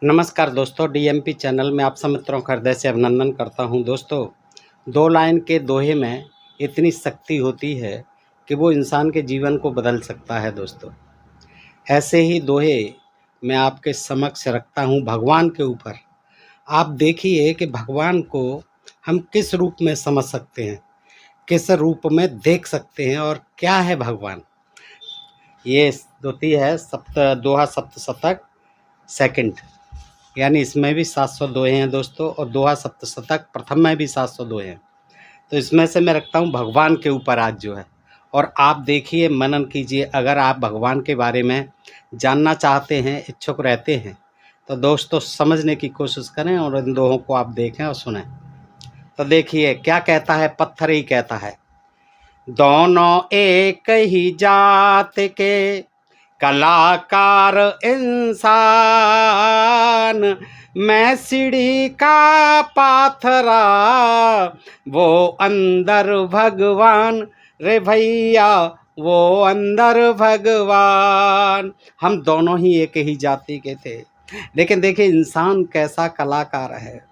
नमस्कार दोस्तों, DMP channel में आप सब मित्रों का हृदय से अभिनंदन करता हूं। दोस्तों, दो लाइन के दोहे में इतनी शक्ति होती है कि वो इंसान के जीवन को बदल सकता है। दोस्तों, ऐसे ही दोहे मैं आपके समक्ष रखता हूं भगवान के ऊपर। आप देखिए कि भगवान को हम किस रूप में समझ सकते हैं, किस रूप में देख सकते हैं और क्या है भगवान। ये दोती है दोहा सप्तशतक सेकंड, यानी इसमें भी 700 दोहे हैं दोस्तों, और दोहा सप्तशतक प्रथम में भी 700 दोहे हैं। तो इसमें से मैं रखता हूँ भगवान के ऊपर आज जो है, और आप देखिए, मनन कीजिए। अगर आप भगवान के बारे में जानना चाहते हैं, इच्छुक रहते हैं, तो दोस्तों समझने की कोशिश करें और इन दोहों को आप देखें और सुनें। तो देखिए क्या कहता है, पत्थर ही कहता है, दोनों एक ही जात के कलाकार इंसान, मैं सीढ़ी का पाथरा वो अंदर भगवान, रे भैया वो अंदर भगवान। हम दोनों ही एक ही जाति के थे, लेकिन देखिए इंसान कैसा कलाकार है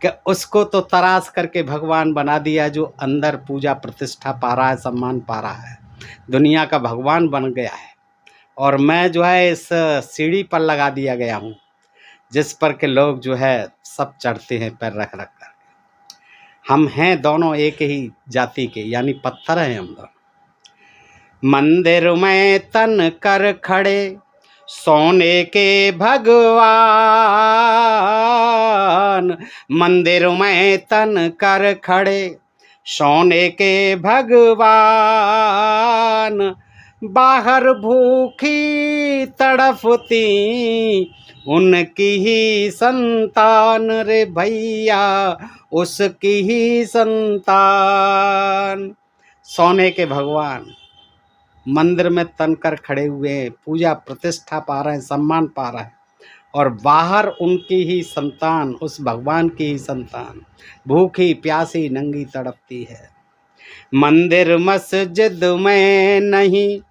कि उसको तो तराश करके भगवान बना दिया, जो अंदर पूजा प्रतिष्ठा पा रहा है, सम्मान पा रहा है, दुनिया का भगवान बन गया है। और मैं जो है इस सीढ़ी पर लगा दिया गया हूँ, जिस पर के लोग जो है सब चढ़ते हैं पैर रख रख कर। हम हैं दोनों एक ही जाति के, यानी पत्थर हैं हम दोनों। मंदिर में तन कर खड़े सोने के भगवान, मंदिर में तन कर खड़े सोने के भगवान, बाहर भूखी तड़फती उनकी ही संतान, रे भैया उसकी ही संतान। सोने के भगवान मंदिर में तन कर खड़े हुए हैं, पूजा प्रतिष्ठा पा रहे हैं, सम्मान पा रहे हैं, और बाहर उनकी ही संतान, उस भगवान की ही संतान भूखी प्यासी नंगी तड़पती है। मंदिर मस्जिद में नहीं,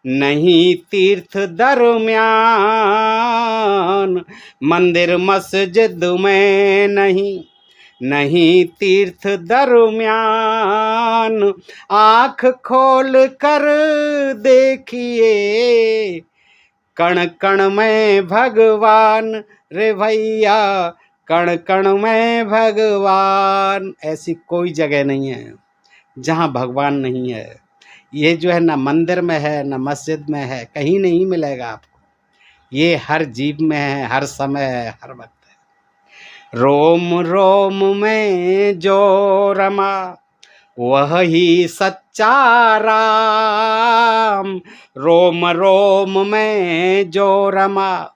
नहीं तीर्थ दरमियान, मंदिर मस्जिद में नहीं, नहीं तीर्थ दरमियान, आँख खोल कर देखिए कण कण में भगवान, रे भैया कण कण में भगवान। ऐसी कोई जगह नहीं है जहाँ भगवान नहीं है। ये जो है ना मंदिर में है, ना मस्जिद में है, कहीं नहीं मिलेगा आपको। ये हर जीव में है, हर समय है, हर वक्त है। रोम रोम में जो रमा वह ही सच्चा राम, रोम रोम में जो रमा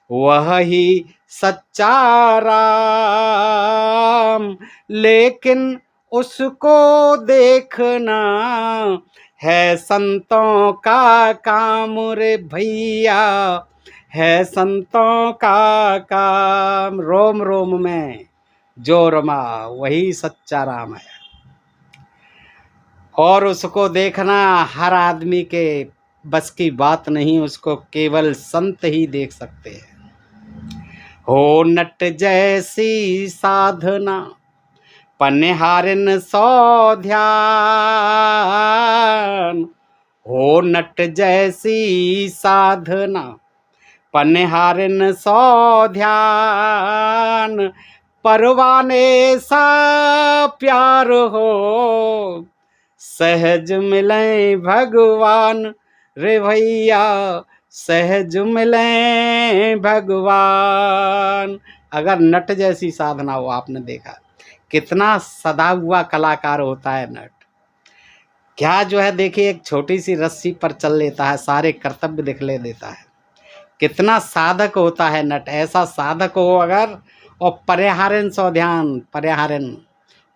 वह ही सच्चा राम, लेकिन उसको देखना है संतों का काम, रे भैया है संतों का काम। रोम रोम में जो रमा वही सच्चा राम है, और उसको देखना हर आदमी के बस की बात नहीं, उसको केवल संत ही देख सकते हैं। हो नट जैसी साधना पनिहारिन सौ ध्यान, हो नट जैसी साधना पनिहारिन सौ ध्यान, परवाने सा प्यार हो सहज मिले भगवान, रे भैया सहज मिले भगवान। अगर नट जैसी साधना हो, आपने देखा कितना सदा हुआ कलाकार होता है नट। क्या जो है देखिए, एक छोटी सी रस्सी पर चल लेता है, सारे कर्तव्य दिखले देता है। कितना साधक होता है नट। ऐसा साधक हो अगर, और पर्याहरण सौ ध्यान, पर्याहरण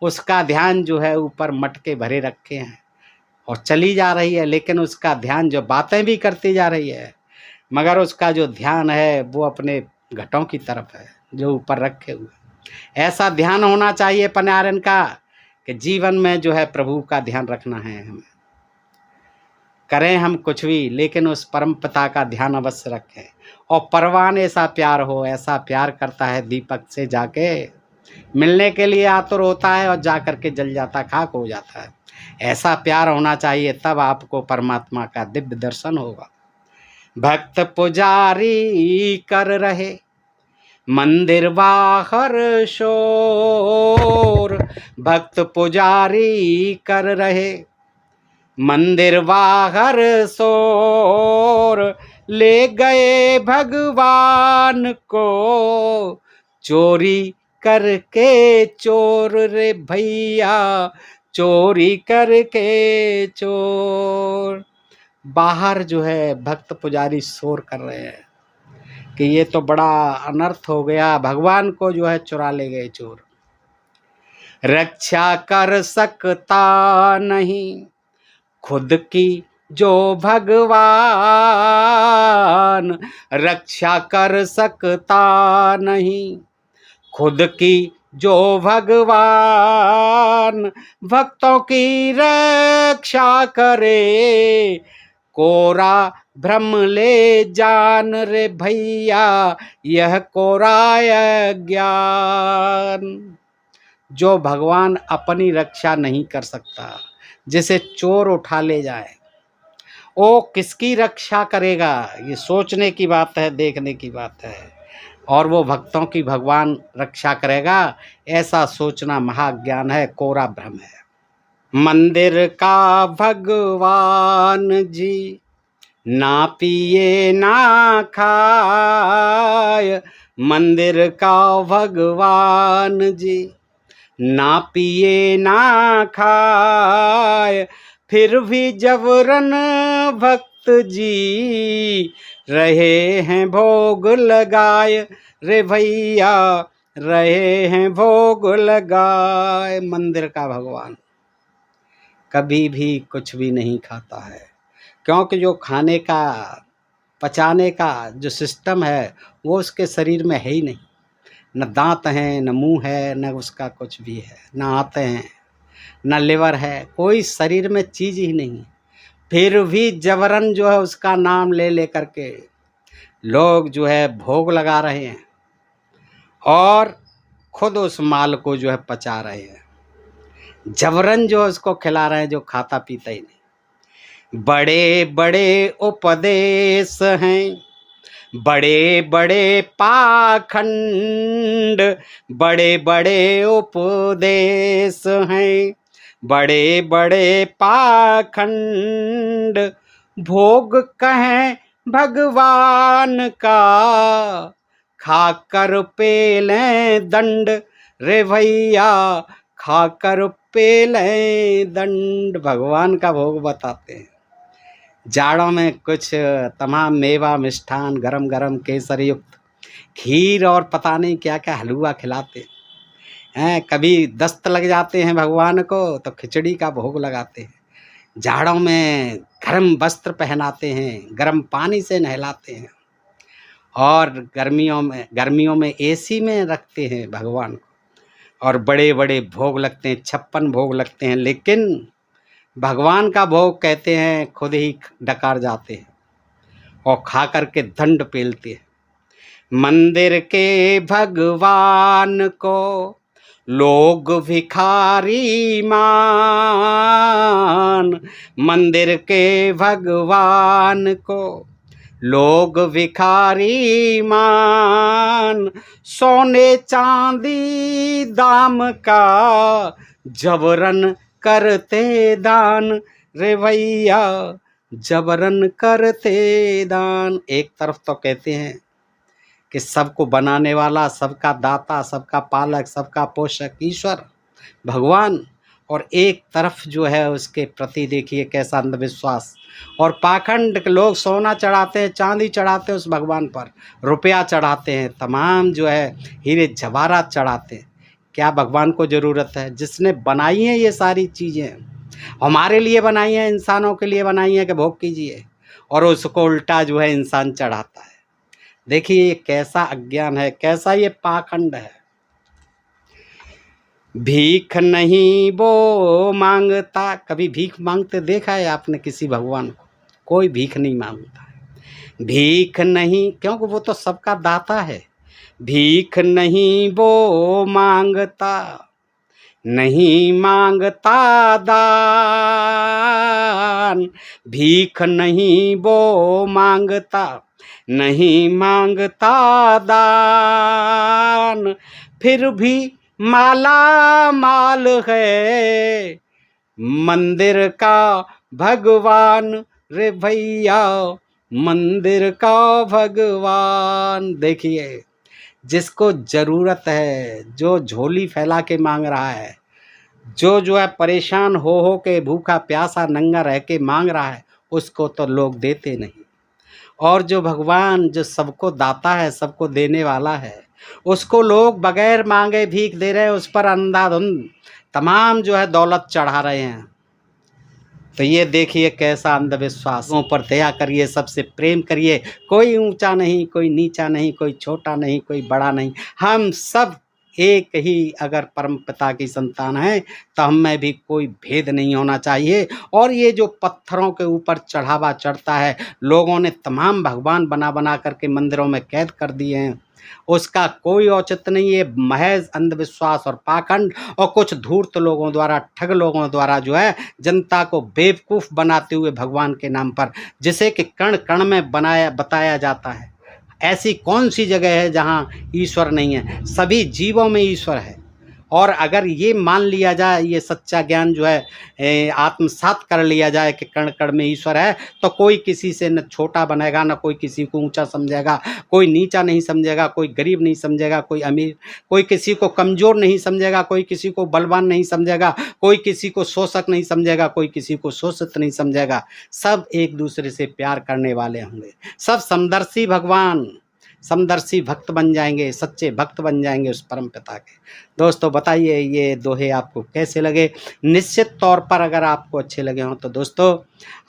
उसका ध्यान जो है ऊपर मटके भरे रखे हैं और चली जा रही है, लेकिन उसका ध्यान जो बातें भी करती जा रही है, मगर उसका जो ध्यान है वो अपने घटों की तरफ है जो ऊपर रखे हुए। ऐसा ध्यान होना चाहिए पर्याहरण का कि जीवन में जो है प्रभु का ध्यान रखना है। हमें करें हम कुछ भी, लेकिन उस परम पिता का ध्यान अवश्य रखें। और परवान ऐसा प्यार हो, ऐसा प्यार करता है दीपक से जाके मिलने के लिए आतुर होता है और जा कर के जल जाता, खाक हो जाता है। ऐसा प्यार होना चाहिए, तब आपको परमात्मा का दिव्य दर्शन होगा। भक्त पुजारी कर रहे मंदिर बाहर शोर, भक्त पुजारी कर रहे मंदिर बाहर शोर, ले गए भगवान को चोरी करके चोर रे भैया, चोरी करके चोर। बाहर जो है भक्त पुजारी शोर कर रहे हैं कि ये तो बड़ा अनर्थ हो गया, भगवान को जो है चुरा ले गए चोर। रक्षा कर सकता नहीं खुद की जो भगवान, रक्षा कर सकता नहीं खुद की जो भगवान, भक्तों की रक्षा करे कोरा भ्रम ले जान रे भैया, यह कोरा ज्ञान। जो भगवान अपनी रक्षा नहीं कर सकता, जिसे चोर उठा ले जाए, वो किसकी रक्षा करेगा? ये सोचने की बात है, देखने की बात है। और वो भक्तों की भगवान रक्षा करेगा, ऐसा सोचना महाज्ञान है, कोरा भ्रम है। मंदिर का भगवान जी ना पिए ना खाए, मंदिर का भगवान जी ना पिए ना खाए, फिर भी जबरन भक्त जी रहे हैं भोग लगाए रे भैया, रहे हैं भोग लगाए। मंदिर का भगवान कभी भी कुछ भी नहीं खाता है, क्योंकि जो खाने का पचाने का जो सिस्टम है वो उसके शरीर में है ही नहीं। न दांत हैं, न मुंह है, न उसका कुछ भी है, न आते हैं, न लिवर है, कोई शरीर में चीज़ ही नहीं। फिर भी जबरन जो है उसका नाम ले ले करके लोग जो है भोग लगा रहे हैं और खुद उस माल को जो है पचा रहे हैं, जबरन जो है उसको खिला रहे हैं जो खाता पीता ही नहीं। बड़े बड़े उपदेश हैं, बड़े बड़े पाखंड, बड़े बड़े उपदेश हैं, बड़े बड़े पाखंड, भोग कहें भगवान का खाकर पेलें दंड रे भैया, खाकर पेलें दंड। भगवान का भोग बताते हैं। जाड़ों में कुछ तमाम मेवा मिष्ठान गरम गरम केसर युक्त खीर और पता नहीं क्या क्या हलवा खिलाते हैं। कभी दस्त लग जाते हैं भगवान को तो खिचड़ी का भोग लगाते हैं। जाड़ों में गर्म वस्त्र पहनाते हैं, गर्म पानी से नहलाते हैं, और गर्मियों में एसी में रखते हैं भगवान को, और बड़े बड़े भोग लगते हैं, 56 भोग लगते हैं। लेकिन भगवान का भोग कहते हैं खुद ही डकार जाते हैं और खा कर के दंड पेलते हैं। मंदिर के भगवान को लोग भिखारी मान, मंदिर के भगवान को लोग भिखारी मान, सोने चांदी दाम का जबरन करते दान रे भैया, जबरन करते दान। एक तरफ तो कहते हैं कि सबको बनाने वाला, सबका दाता, सबका पालक, सबका पोषक ईश्वर भगवान, और एक तरफ जो है उसके प्रति देखिए कैसा अंधविश्वास और पाखंड। लोग सोना चढ़ाते हैं, चांदी चढ़ाते हैं उस भगवान पर, रुपया चढ़ाते हैं, तमाम जो है हीरे जवाहरात चढ़ाते हैं। क्या भगवान को ज़रूरत है? जिसने बनाई है ये सारी चीज़ें, हमारे लिए बनाई हैं, इंसानों के लिए बनाई हैं कि भोग कीजिए, और उसको उल्टा जो है इंसान चढ़ाता है। देखिए ये कैसा अज्ञान है, कैसा ये पाखंड है। भीख नहीं वो मांगता, कभी भीख मांगते देखा है आपने किसी भगवान को? कोई भीख नहीं मांगता है। भीख नहीं, क्योंकि वो तो सबका दाता है। भीख नहीं वो मांगता, नहीं मांगता दान। भीख नहीं वो मांगता, नहीं मांगता दान। फिर भी माला माल है मंदिर का भगवान रे भैया, मंदिर का भगवान। देखिए, जिसको जरूरत है, जो झोली फैला के मांग रहा है, जो है परेशान हो के भूखा प्यासा नंगा रह के मांग रहा है, उसको तो लोग देते नहीं। और जो भगवान, जो सबको दाता है, सबको देने वाला है, उसको लोग बगैर मांगे भीख दे रहे हैं, उस पर अंधाधुंध तमाम जो है दौलत चढ़ा रहे हैं। तो ये देखिए कैसा अंधविश्वास। पर दया करिए, सबसे प्रेम करिए। कोई ऊंचा नहीं, कोई नीचा नहीं, कोई छोटा नहीं, कोई बड़ा नहीं। हम सब एक ही अगर परम पिता की संतान है, तो हम में भी कोई भेद नहीं होना चाहिए। और ये जो पत्थरों के ऊपर चढ़ावा चढ़ता है, लोगों ने तमाम भगवान बना बना करके मंदिरों में कैद कर दिए हैं, उसका कोई औचित्य नहीं है। महज अंधविश्वास और पाखंड और कुछ धूर्त लोगों द्वारा, ठग लोगों द्वारा जो है जनता को बेवकूफ़ बनाते हुए भगवान के नाम पर, जिसे कि कण कण में बताया जाता है। ऐसी कौन सी जगह है जहाँ ईश्वर नहीं है? सभी जीवों में ईश्वर है। और अगर ये मान लिया जाए, ये सच्चा ज्ञान जो है आत्मसात कर लिया जाए कि कण कण में ईश्वर है, तो कोई किसी से न छोटा बनेगा, न कोई किसी को ऊंचा समझेगा, कोई नीचा नहीं समझेगा, कोई गरीब नहीं समझेगा, कोई अमीर, कोई किसी को कमज़ोर नहीं समझेगा, कोई किसी को बलवान नहीं समझेगा, कोई किसी को शोषक नहीं समझेगा, कोई किसी को शोषित नहीं समझेगा। सब एक दूसरे से प्यार करने वाले होंगे। सब समदर्शी भगवान, समदर्शी भक्त बन जाएंगे, सच्चे भक्त बन जाएंगे उस परम पिता के। दोस्तों बताइए ये दोहे आपको कैसे लगे? निश्चित तौर पर अगर आपको अच्छे लगे हों तो दोस्तों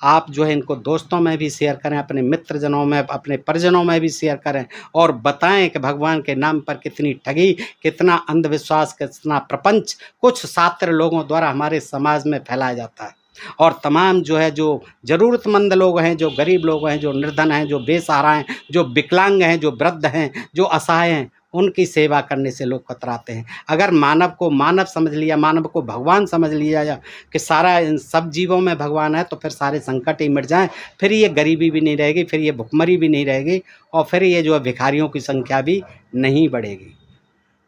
आप जो है इनको दोस्तों में भी शेयर करें, अपने मित्रजनों में, अपने परिजनों में भी शेयर करें, और बताएं कि भगवान के नाम पर कितनी ठगी, कितना अंधविश्वास, कितना प्रपंच कुछ शातिर लोगों द्वारा हमारे समाज में फैलाया जाता है। और तमाम जो है, जो ज़रूरतमंद लोग हैं, जो गरीब लोग हैं, जो निर्धन हैं, जो बेसहारा हैं, जो विकलांग हैं, जो वृद्ध हैं, जो असहाय हैं, उनकी सेवा करने से लोग कतराते हैं। अगर मानव को मानव समझ लिया, मानव को भगवान समझ लिया जाए कि सारा इन सब जीवों में भगवान है, तो फिर सारे संकट ही मिट जाएं। फिर ये गरीबी भी नहीं रहेगी, फिर ये भुखमरी भी नहीं रहेगी, और फिर ये जो है भिखारियों की संख्या भी नहीं बढ़ेगी।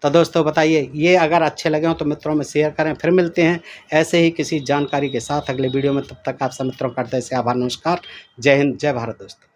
तो दोस्तों बताइए, ये अगर अच्छे लगे हों तो मित्रों में शेयर करें। फिर मिलते हैं ऐसे ही किसी जानकारी के साथ अगले वीडियो में। तब तक आप सब मित्रों करते हैं आभार, नमस्कार, जय हिंद, जय भारत दोस्तों।